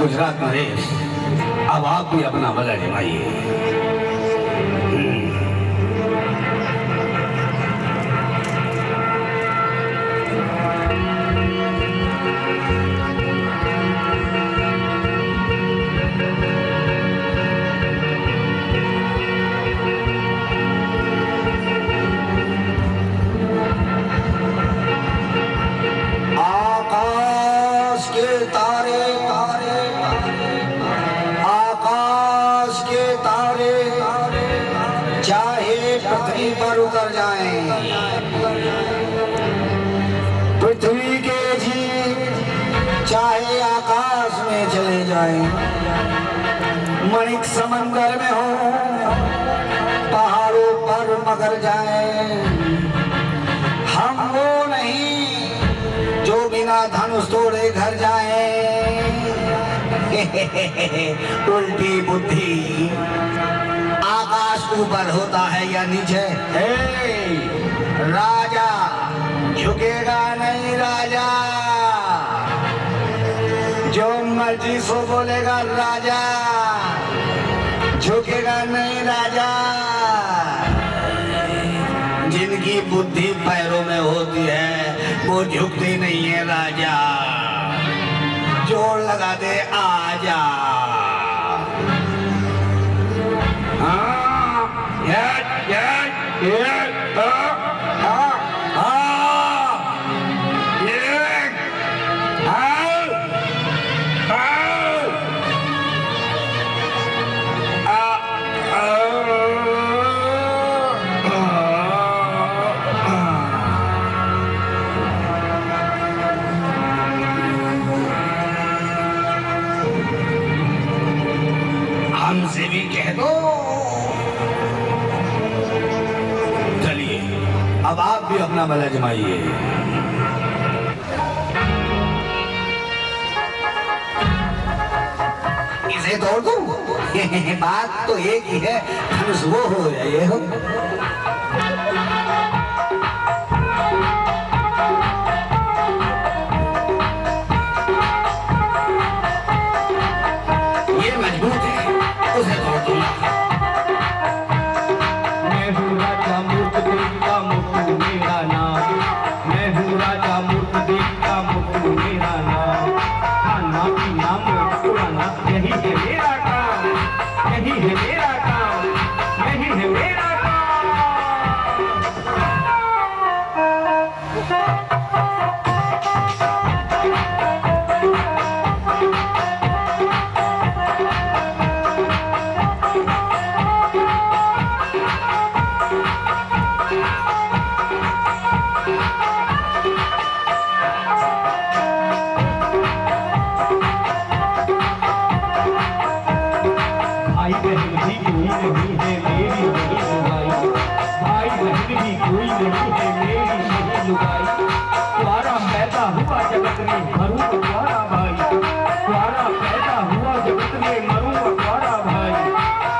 गुजरात नरेश, अब आप भी अपना बल आजमाइए। पृथ्वी पर उतर जाएं, पृथ्वी के जीव चाहे आकाश में चले जाएं, मणिक समंदर में हो, पहाड़ों पर मगर जाएं, हम वो नहीं जो बिना धनुष तोड़े घर जाएं। उल्टी बुद्धि, आकाश ऊपर होता है या नीचे? राजा झुकेगा नहीं, राजा जो मर्जी सो बोलेगा, राजा झुकेगा नहीं, राजा जिनकी बुद्धि पैरों में होती है वो झुकती नहीं है, राजा जोर लगा दे आजा। हमसे भी कह दो। चलिए अब आप भी अपना बल आजमाइए। इसे तोड़ दूं? बात तो एक ही है, धनुष वो हो या ये हो। ये मजबूत है, उसे तोड़ दूंगा। मैं हूँ राजा मूर्ख देव का मुकुट मेरा नाम, मैं हूँ राजा मूर्ख देव का मुकुट मेरा नाम। खाना पीना मोट उड़ाना यही है मेरा काम, यही है मेरा काम, यही है मेरा भाई बहन भी कोई नहीं है मेरी नहीं लुगाई, भाई बहन भी कोई नहीं है मेरी नहीं लुगाई। द्वारा पैदा हुआ जगत में मरूं द्वारा भाई, द्वारा पैदा हुआ जगत में मरूं द्वारा भाई।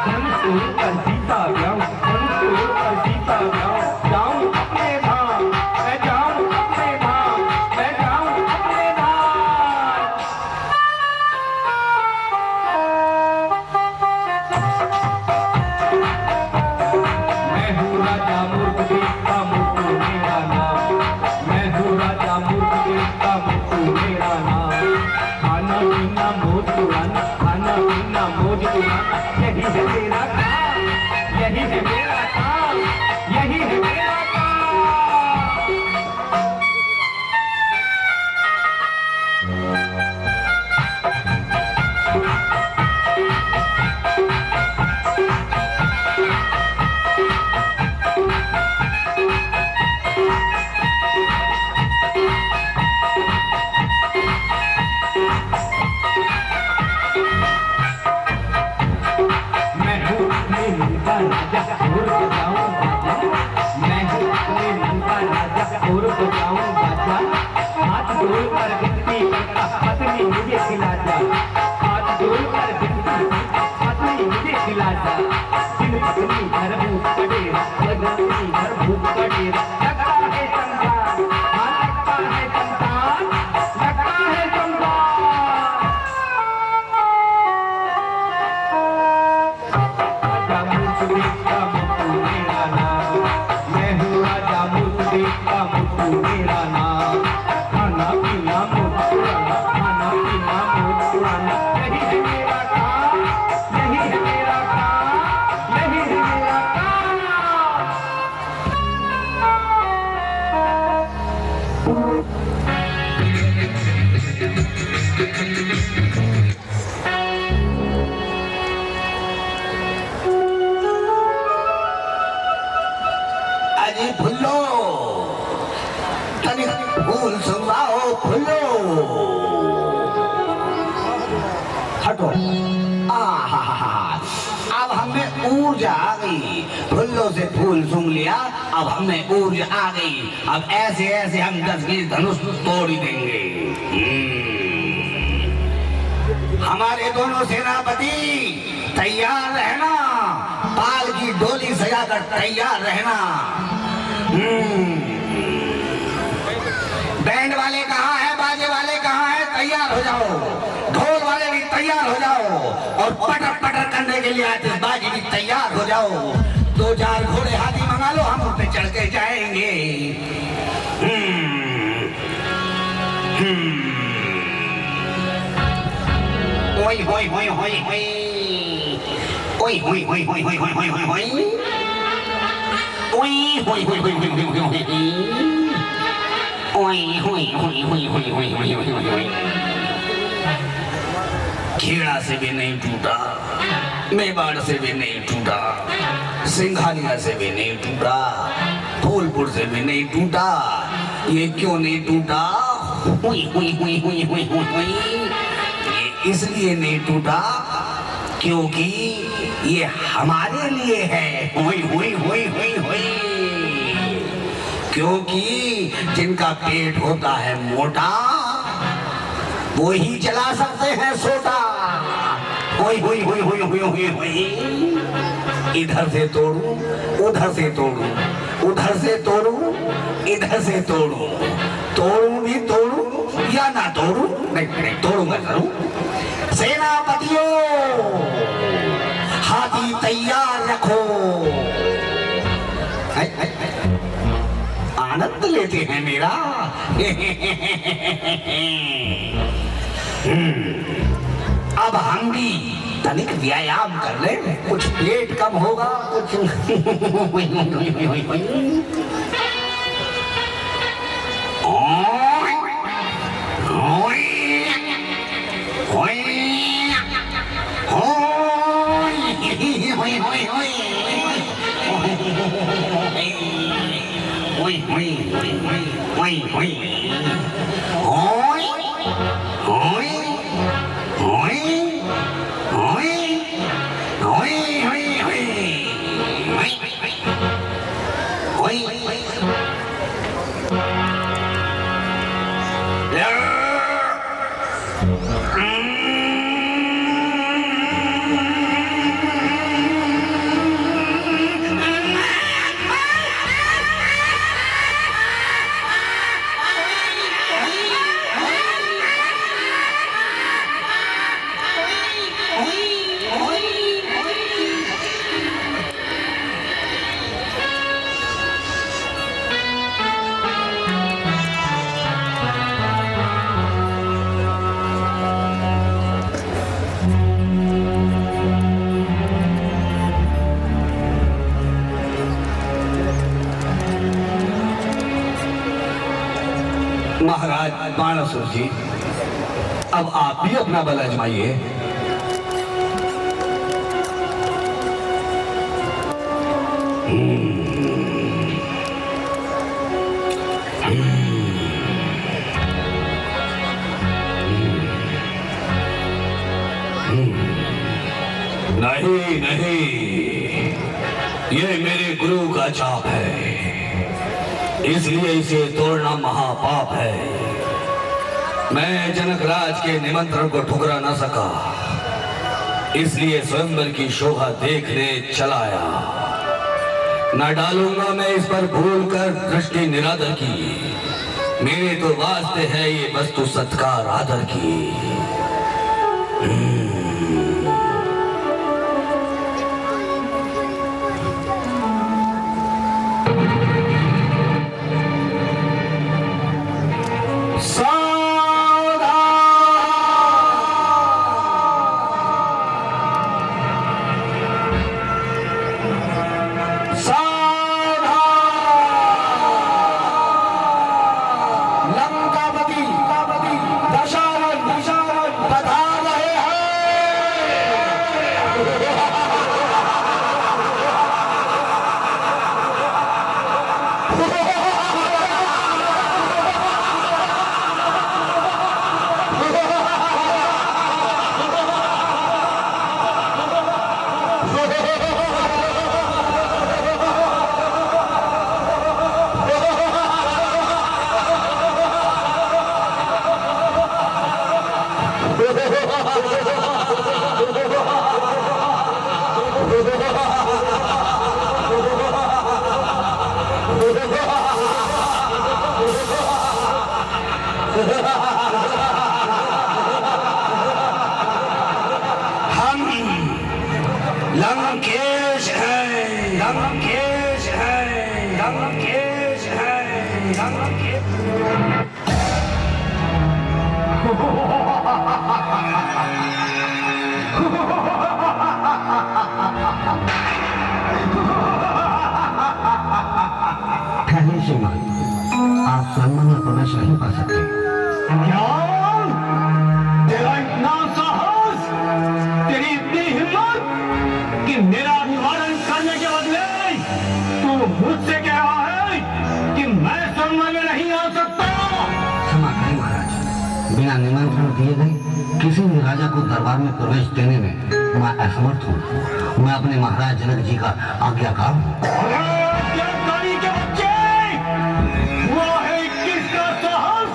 धनुष तोड़कर सीता जाऊं, धनुष तोड़कर सीता जाऊं, जाऊं अपने धाम, मैं जाऊं अपने धाम, मैं जाऊं अपने धाम। मैं हूँ राजा मूर्ख देव का मुकुट मेरा नाम, मैं हूँ राजा मूर्ख देव का मुकुट मेरा नाम। खाना पीना मौज उड़ाना, खाना पीना मौज उड़ाना यही है मेरा काम, यही है मेरा काम, यही है मेरा काम। मैं हूँ अपने मन का राजा और बजाऊं बाजा, मैं हूँ अपने मन का राजा और बजाऊं बाजा। हाथ जोड़कर विनती करता पत्नी मुझे खिला जा, हाथ जोड़कर विनती करता पत्नी मुझे खिला जा। दिन पत्नी घर भूख कटेरा, पत्नी घर भूख कटेरा। लगता है संतान, हाँ लगता है संतान, लगता है संतान। देव का मुट्ठू मेरा नाम, मैं हूँ राजा मूर्ख देव का मुट्ठू मेरा नाम। खाना पीना मूर्ख उड़ाना, खाना पीना मूर्ख उड़ाना, यही है मेरा काम, यही है मेरा काम, यही है मेरा काम। अजी फुल्लो तनिक फूल सुंघाओ फुल्लो। हटो। अब हमें ऊर्जा आ गई, फुल्लों से फूल सूंघ लिया, अब हमें ऊर्जा आ गई। अब ऐसे ऐसे हम 10-20 धनुष तोड़ ही देंगे। हमारे दोनों सेनापति तैयार रहना, पाल की डोली सजाकर तैयार रहना। बैंड वाले कहाँ हैं, बाजे वाले कहाँ हैं, तैयार हो जाओ। ढोल वाले भी तैयार हो जाओ और पटर पटर करने के लिए आतिशबाजी भी तैयार हो जाओ। 2-4 घोड़े हाथी मंगा लो, हम उस पे चढ़ के जाएंगे। ओई होई होई होई होई ओई होई होई होई होई होई होई होई ओई होई होई होई होई होई ओई होई होई होई होई होई होई होई होई। खेड़ा से भी नहीं टूटा, मेवाड़ से भी नहीं टूटा, सिंघानिया से भी नहीं टूटा, फूलपुर से भी नहीं टूटा। ये क्यों नहीं टूटा? हुई हुई हुई हुई हुई हुई हुई। ये इसलिए नहीं टूटा क्योंकि ये हमारे लिए है। हुई हुई हुई हुई हुई। क्योंकि जिनका पेट होता है मोटा वो ही चला सकते हैं सोटा। हुई हुई हुई हुई हुई हुई हुई। इधर से तोड़ू, उधर से तोड़ू, उधर से तोड़ू, इधर से तोड़ू, तोड़ू भी तोड़ू या ना तोड़ू, नहीं तोड़ूंगा जरूर। सेनापतियों हाथी तैयार रखो। आनंद लेते हैं मेरा। अब हम भी तनिक व्यायाम कर ले, कुछ पेट कम होगा, कुछ महाराज बाणासुर जी, अब आप भी अपना बल आजमाइए। नहीं नहीं, ये मेरे गुरु का चाप है, इसलिए इसे तोड़ना महापाप है। मैं जनकराज के निमंत्रण को ठुकरा न सका, इसलिए स्वयंवर की शोभा देखने चलाया। न डालूंगा मैं इस पर भूल कर दृष्टि निरादर की, मेरे तो वास्ते है ये वस्तु सत्कार आदर की। लंकेश है, लंकेश है, लंकेश। ठहरिए श्रीमान, आप स्वयं में प्रवेश नहीं पा सकते। क्या? तेरा इतना साहस, तेरी इतनी हिम्मत कि मेरा निवारण करने के बदले तू मुझसे कह रहा है कि मैं सम्मान में नहीं आ सकता? क्षमा करें महाराज, बिना निमंत्रण दिए गए किसी भी राजा को दरबार में प्रवेश देने में मैं असमर्थ हूँ। मैं अपने महाराज जनक जी का आज्ञाकार हूँ। क्या गाड़ी के बच्चे, वो है किसका साहस?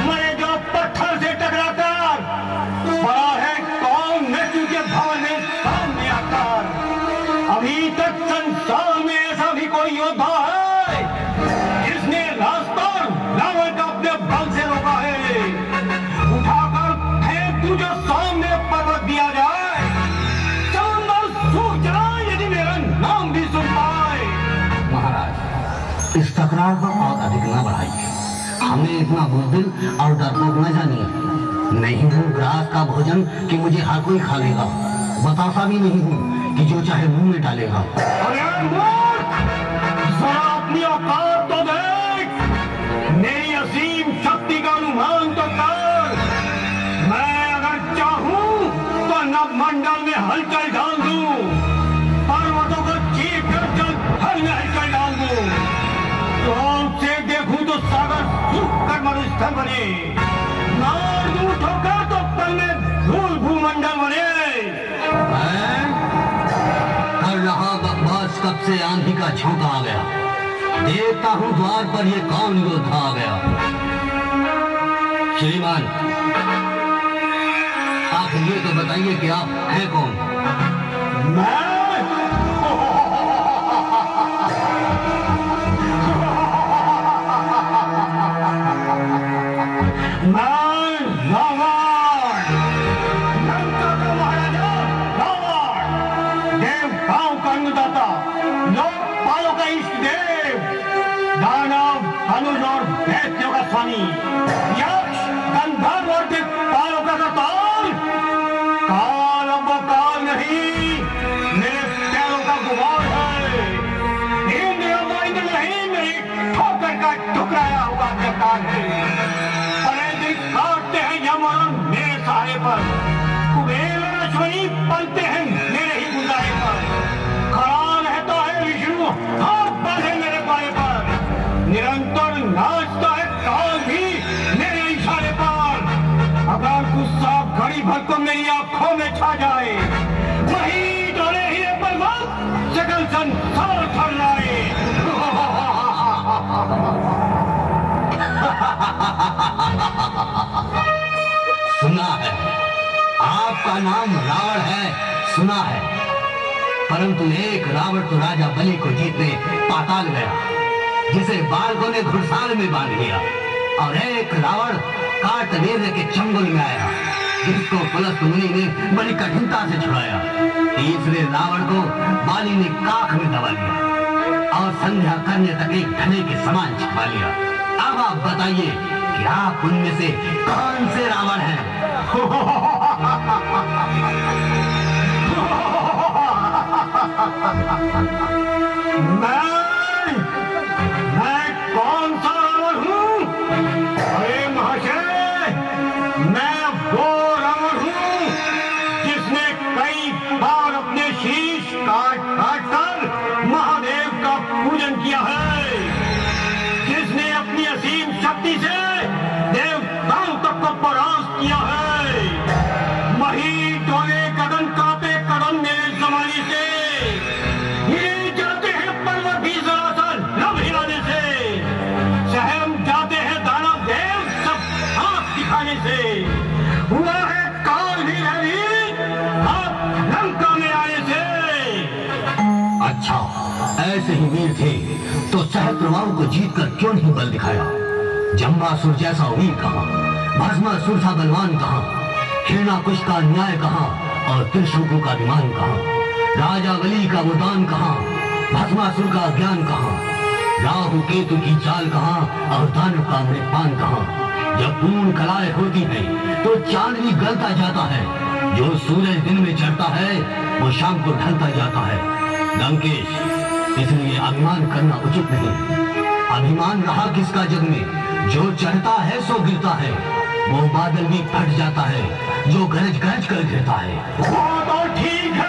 मैं जो पत्थर से टकराकर बड़ा है कौन मृत्यु के भवन में सामने आकर। अभी तक संसार में ऐसा भी कोई योद्धा है जिसने रास्ता रावण का अपने बल से रोका है? उठाकर फेंक तू जो सामने पर्वत दिया जाए, समंदर सूख जाए यदि मेरा नाम भी सुन पाए। महाराज, इस तकरार को और अधिक न बढ़ाइए। हमें इतना बुजदिल और डरपोक न जानिए। नहीं हूँ ग्रास का भोजन कि मुझे हर कोई खा लेगा। बतासा भी नहीं हूँ कि जो चाहे मुंह में डालेगा। अरे मूर्ख, जरा अपनी औकात तो देख, मेरी असीम शक्ति का अनुमान तो कर। मैं अगर चाहूं तो नभमंडल में हलचल डाल दूं, पर्वतों को चीर कर जल भर में हलचल डाल दूं। तो से देखूं तो सागर सूख कर मरुस्थल बने, मार दूं ठोकर तो पल में धूल भूमंडल बने। कर रहा बकवास कब से आंधी का झोंका आ गया। देखता हूँ द्वार पर ये कौन योद्धा आ गया। श्रीमान, आप ये तो बताइए कि आप हैं कौन? मैं रावण, लंका का महाराजा रावण, देवताओं का अन्नदाता, लोकपालों का इष्ट देव, दानव, धनुष और दैत्यों का स्वामी, यक्ष, गंधर्व और दिक्पालों का करतार। काल अब वो काल नहीं, मेरे पैरों का गुबार है। इंद्र अब वो इंद्र नहीं, मेरी ठोकर का ठुकराया हुआ प्रकार है। काटते हैं यमन मेरे सहारे पर, कुबेर और अश्वनी पलते हैं मेरे ही गुजारे पर। खड़ा रहता है विष्णु हाथ बांधे मेरे पाए पर, निरंतर नाचता है काल भी मेरे इशारे पर। अगर गुस्सा घड़ी भर को मेरी आंखों में छा जाए, वही डोले ही पर्वत सकल संसार थर लाए। सुना है, आपका नाम रावण है, सुना है। परंतु एक रावण तो राजा बलि को जीतने पाताल गया, जिसे बालकों ने घुड़साल में बांध लिया। और एक रावण कार्तवीर्य के चंगुल में आया, जिसको पुलस्त मुनि ने बड़ी कठिनता से छुड़ाया। तीसरे रावण को बाली ने काख में दबा लिया और संध्या करने तक एक ढले के समान छिपा लिया। अब आप बताइए कि आप उनमें से कौन से रावण हैं? मैं कौन सा रावण हूँ? अरे महाशय, मैं वो रावण हूँ जिसने कई बार अपने शीश काट काट कर महादेव का पूजन किया है, जिसने अपनी असीम शक्ति से देवताओं तक को परास्त किया है। मही डोले कदम कांपे कदम मेरे जमाने से, हिल जाते हैं पर्वत भी जरा सा लब हिलाने से, सहम जाते हैं दानव देव सब आंख दिखाने से। हुआ है काल भी रवि आप लंका में आने से। अच्छा, ऐसे ही वीर थे तो सहस्त्रवाओं को जीतकर क्यों नहीं बल दिखाया? जम्बासुर जैसा वीर कहाँ, भस्मासुर सा बलवान कहाँ, हिरण्याकुश का न्याय कहाँ और त्रिशंकु का विमान कहाँ, राजा बलि का मुदान कहाँ, भस्मासुर का ज्ञान कहाँ, राहु केतु की चाल कहाँ और दानव का मृतपान कहाँ। जब पूर्ण कलाएं होती है तो चांदनी गलता जाता है, जो सूरज दिन में चढ़ता है वो शाम को ढलता जाता है। लंकेश, इसलिए अभिमान करना उचित नहीं। अभिमान रहा किसका जग में, जो चढ़ता है सो गिरता है। वो बादल भी फट जाता है जो गरज गरज कर गिरता है। वो तो ठीक है,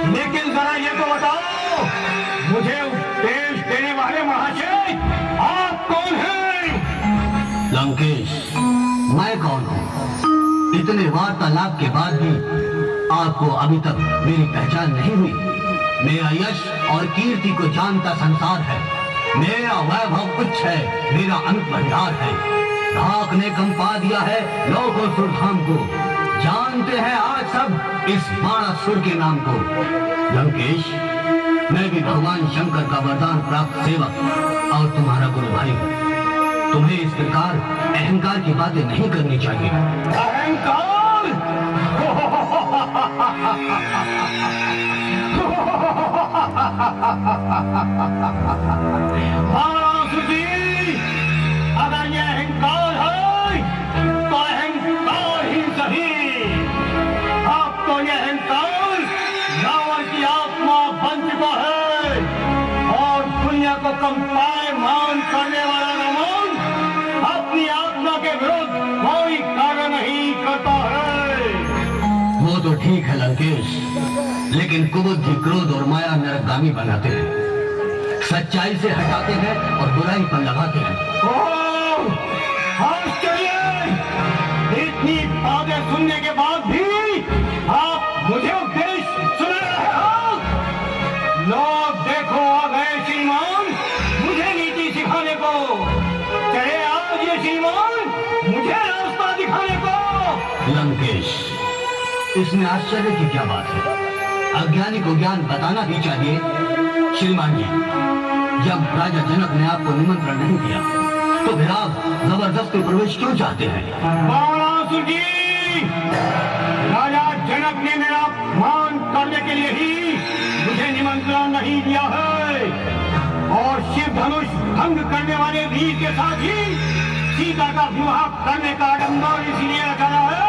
लेकिन जरा ये तो बताओ, मुझे उपदेश देने वाले महाशय आप कौन हैं? लंकेश, मैं कौन हूँ? इतने वार्तालाप के बाद भी आपको अभी तक मेरी पहचान नहीं हुई। मेरा यश और कीर्ति को जानता संसार है, मेरा वैभव उच्च है, मेरा अनंत भंडार है। राख ने कंपा दिया है लोक और सुरधाम को, जानते हैं आज सब इस बाणासुर के नाम को। लंकेश, मैं भी भगवान शंकर का वरदान प्राप्त सेवक और तुम्हारा गुरु भाई हूँ। तुम्हें इस प्रकार अहंकार की बातें नहीं करनी चाहिए। अहंकार? अगर ये अहंकार है तो अहंकार ही सही। अब तो ये अहंकार रावण की आत्मा बन चुका है और दुनिया को कंपायमान करने वाला रावण अपनी आत्मा के विरुद्ध कोई कार्य नहीं करता है। वो तो ठीक है लंकेश, लेकिन कुबुद्धि, क्रोध और माया नरकगामी बनाते हैं, सच्चाई से हटाते हैं और बुराई पर लगाते हैं। इतनी बातें सुनने के बाद भी आप मुझे उपदेश सुना रहे हो? लोग देखो आ गए श्रीमान मुझे नीति सिखाने को। चले आज ये श्रीमान मुझे रास्ता दिखाने को। लंकेश, इसमें आश्चर्य की क्या बात है? अज्ञानी को ज्ञान बताना ही चाहिए। श्रीमान जी, जब राजा जनक ने आपको निमंत्रण नहीं दिया तो फिर आप जबरदस्ती प्रवेश क्यों चाहते हैं? बाणासुर जी, राजा जनक ने मेरा अपमान करने के लिए ही मुझे निमंत्रण नहीं दिया है और शिव धनुष भंग करने वाले वीर के साथ ही सीता का विवाह करने का आडंबर इसलिए रखा है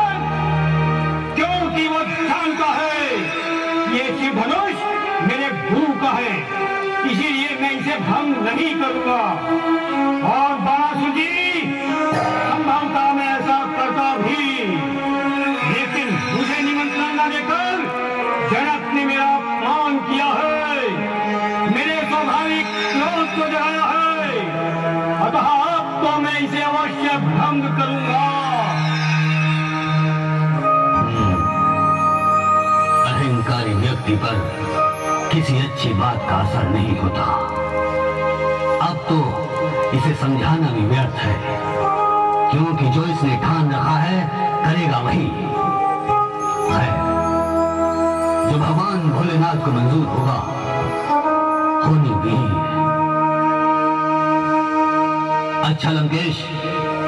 क्योंकि वो जानता है ये शिव धनुष मेरे गुरु का है, इसीलिए मैं इसे भंग नहीं करूंगा। और बाणासुर जी, संभवतः मैं ऐसा करता भी, लेकिन मुझे निमंत्रण न देकर जनक ने मेरा अपमान किया है, मेरे स्वाभाविक क्रोध को जगाया है, अतः अब तो मैं इसे अवश्य भंग करूंगा। अहंकारी व्यक्ति पर किसी अच्छी बात का असर नहीं होता। अब तो इसे समझाना भी व्यर्थ है, क्योंकि जो इसने ठान रखा है करेगा वही है जो भगवान भोलेनाथ को मंजूर होगा, होनी भी। अच्छा लंकेश,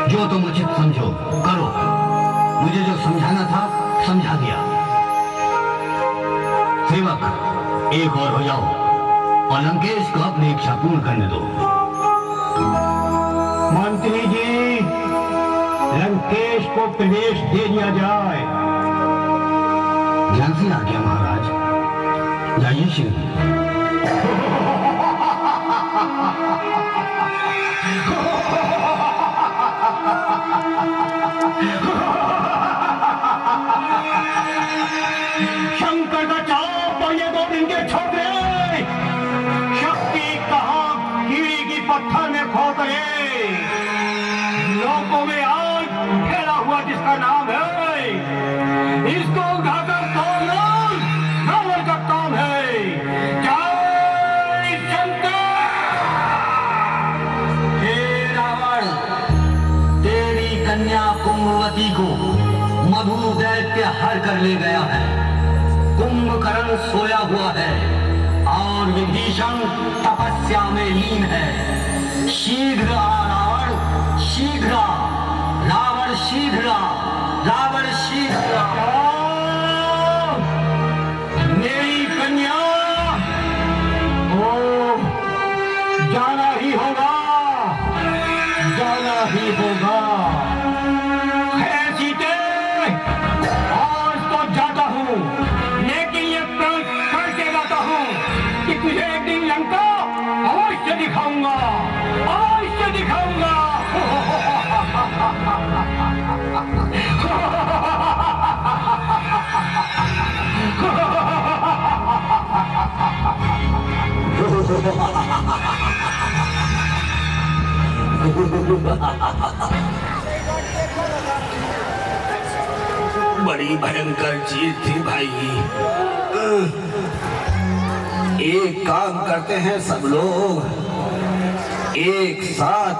जो तुम उचित समझो करो। मुझे जो समझाना था समझा दिया। सेवक, एक और हो जाओ और लंकेश को अपनी इच्छा पूर्ण करने दो। मंत्री जी, लंकेश को प्रवेश दे दिया जाए। ध्यान से आ गया महाराज, जाइए शिव जी। शंकर का चाप और ये दो दिन के छोटे शक्ति कहाँ कीड़ी की पत्थर में खो करे। लोगों में आज फैला हुआ जिसका नाम है, इसको उठाकर तोड़ना रावण का काम है। जय शंकर। हे रावण, तेरी कन्या कुंभवती को मधु दैत्य हर कर ले गया है। कुंभकर्ण सोया हुआ है और विभीषण तपस्या में लीन है। शीघ्र आ रावण, शीघ्र आ रावण, शीघ्र आ रावण, शीघ्र आ। मेरी कन्या बड़ी भयंकर चीज थी भाई। एक काम करते हैं सब लोग, एक साथ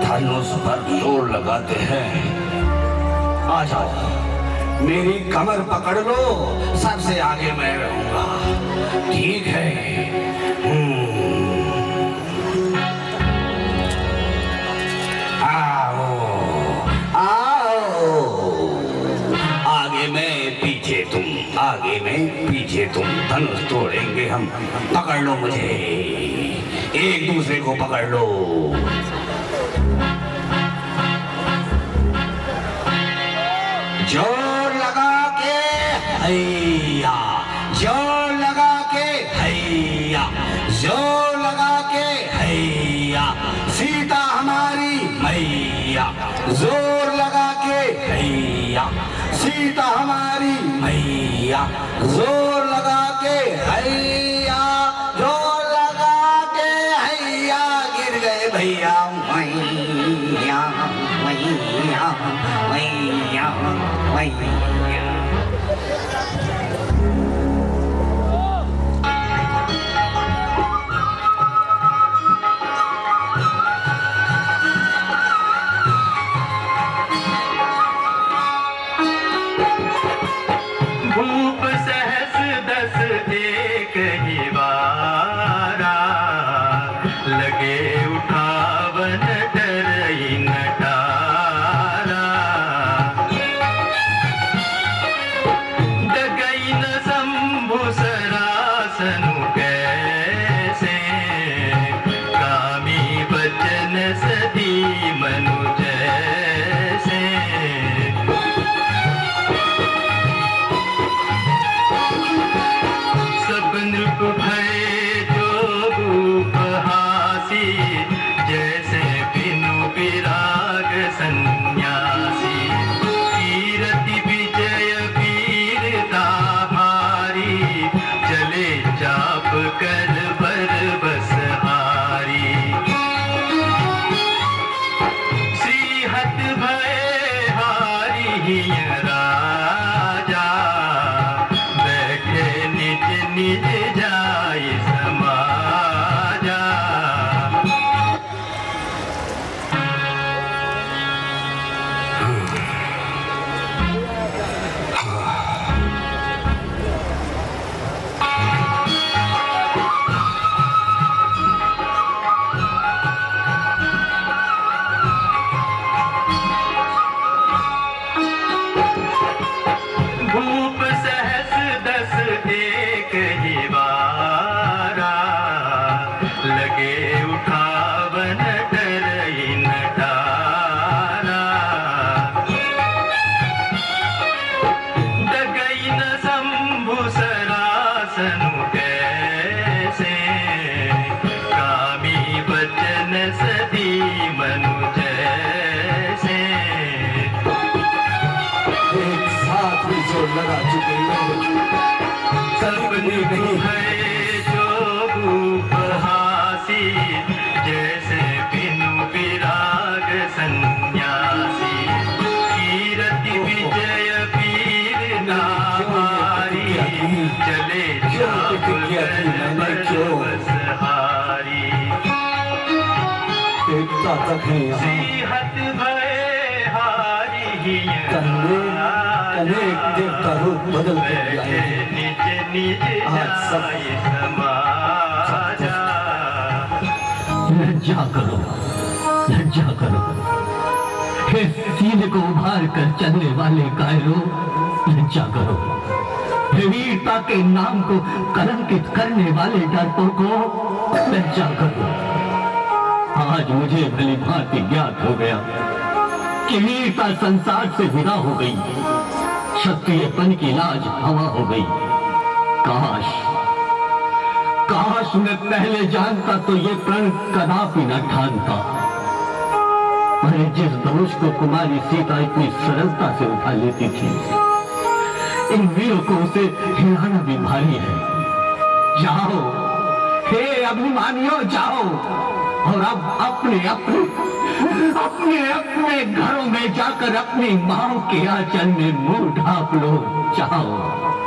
धनुष पर जोर लगाते हैं। आ जाओ, मेरी कमर पकड़ लो, सबसे आगे मैं रहूंगा। ठीक है। आओ आओ, आगे मैं पीछे तुम, आगे मैं पीछे तुम, धनुष तोड़ेंगे हम। पकड़ लो मुझे, एक दूसरे को पकड़ लो। जोर लगा के हैया, जोर लगा के हैया, जोर लगा के हैया, सीता हमारी मैया, जोर लगा के हैया, सीता हमारी मैया, जोर लगा के हैया, जोर लगा के हैया, गिर गए भैया। मैया मैया मैया मैया। भूप सहस दस एक ही बारा, लगे उठावन डरई नटारा। डगई न शंभु सरासनु कैसे, कामी बचन सदी मनु जैसे। सब नृप भय जो रूप हासी, जैसे बिनु विराग सन्यासी। कीरति विजय वीरता भारी, चले चाप कर बरबस हारी। श्रीहत भय हारी राजा, बैठे निज निज जाय समाजा। भूप सहस दस एक ही बारा, लगे उठावन डरई नटारा। डगई न शंभु सरासनु कैसे, कामी बचन सदी मनु जैसे। एक साथ भी जोर लगा चुके हैं, सब नहीं है जो रूप हासी, जैसे बिनु विराग सन्यासी। कीरति विजय वीर नामारी, चले चाप कर बरबस हारी। एकता तक है यहाँ, श्रीहत भय हारी अनेक देवता रूप बदल कर आए हैं। निज निज आज सब जाय समाजा। लज्जा करो, लज्जा करो। हे सीने को उभार कर चलने वाले कायरों, लज्जा करो। हे वीरता के नाम को कलंकित करने वाले डरपोकों, लज्जा करो। आज मुझे भली भांति ज्ञात हो गया कि वीरता संसार से विदा हो गई, क्षत्रियपन की लाज हवा हो गई। काश काश मैं पहले जानता तो ये प्रण कदापि न ठानता। पर जिस धनुष को कुमारी सीता इतनी सरलता से उठा लेती थी, इन वीरों को उसे हिलाना भी भारी है। जाओ, हे अभिमानियों, जाओ और अब अपने अपने अपने अपने घरों में जाकर अपनी मां के आंचल में मुंह ढांप लो। जाओ।